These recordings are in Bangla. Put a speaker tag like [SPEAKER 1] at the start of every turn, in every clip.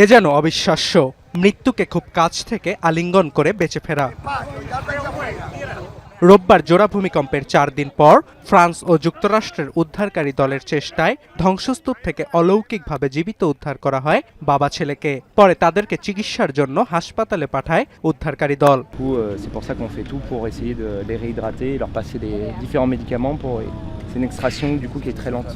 [SPEAKER 1] এ যেন অবিশ্বাস্য, মৃত্যুকে খুব কাছ থেকে আলিঙ্গন করে বেঁচে ফেরা। রোববার জোড়া ভূমিকম্পের 4 দিন পর ফ্রান্স ও যুক্তরাষ্ট্রের উদ্ধারকারী দলের চেষ্টায় ধ্বংসস্তূপ থেকে অলৌকিকভাবে জীবিত উদ্ধার করা হয় বাবা ছেলেকে। পরে তাদেরকে চিকিৎসার জন্য হাসপাতালে পাঠায় উদ্ধারকারী দল।
[SPEAKER 2] C'est pour ça qu'on fait tout pour essayer de les réhydrater, leur passer des différents médicaments pour. C'est une extraction du coup qui est très lente.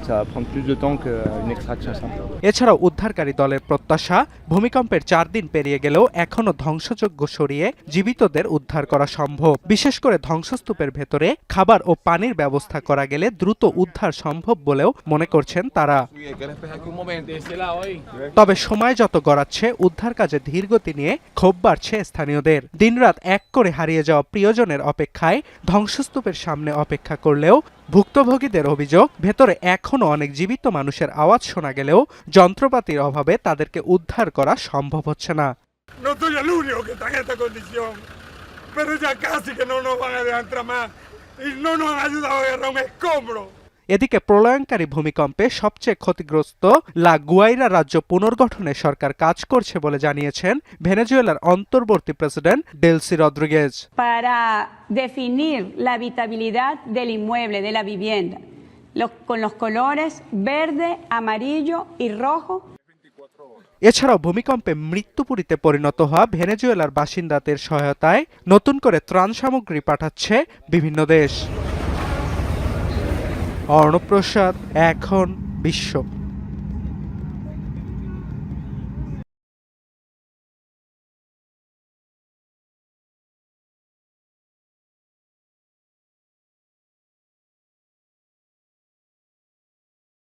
[SPEAKER 2] Ça va prendre plus de temps qu'une extraction simple.
[SPEAKER 1] এছাড়াও উদ্ধারকারী দলের প্রত্যাশা, ভূমিকম্পের 4 দিন পেরিয়ে গেলেও এখনো ধ্বংসযজ্ঞ সরিয়ে জীবিতদের উদ্ধার করা সম্ভব। বিশেষ করে ধ্বংসস্তূপের ভেতরে খাবার ও পানির ব্যবস্থা করা গেলে দ্রুত উদ্ধার সম্ভব বলেও মনে করছেন তারা। তবে সময় যত গড়াচ্ছে উদ্ধার কাজে ধীরগতি নিয়ে ক্ষোভ বাড়ছে স্থানীয়দের। দিনরাত এক করে হারিয়ে যাওয়া প্রিয়জনের অপেক্ষায় ধ্বংসস্তূপের সামনে অপেক্ষা করলেও ভুক্তভোগীদের অভিযোগ, ভেতরে এখনো অনেক জীবিত মানুষের আওয়াজ শোনা গেলেও যন্ত্রপাতির অভাবে তাদেরকে উদ্ধার করা সম্ভব হচ্ছে না। এদিকে প্রলয়ঙ্কারী ভূমিকম্পে সবচেয়ে ক্ষতিগ্রস্ত লা গুয়াইরা রাজ্য পুনর্গঠনে সরকার কাজ করছে বলে জানিয়েছেন ভেনেজুয়েলার অন্তর্বর্তী president Delcy Rodriguez.
[SPEAKER 3] Para definir la habitabilidad del inmueble, de la vivienda, con los colores verde, amarillo y rojo.
[SPEAKER 1] এছাড়াও ভূমিকম্পে মৃত্যুপুরীতে পরিণত হওয়া ভেনেজুয়েলার বাসিন্দাদের সহায়তায় নতুন করে ত্রাণ সামগ্রী পাঠাচ্ছে বিভিন্ন দেশ। অর্ণব প্রসাদ, এখন বিশ্ব।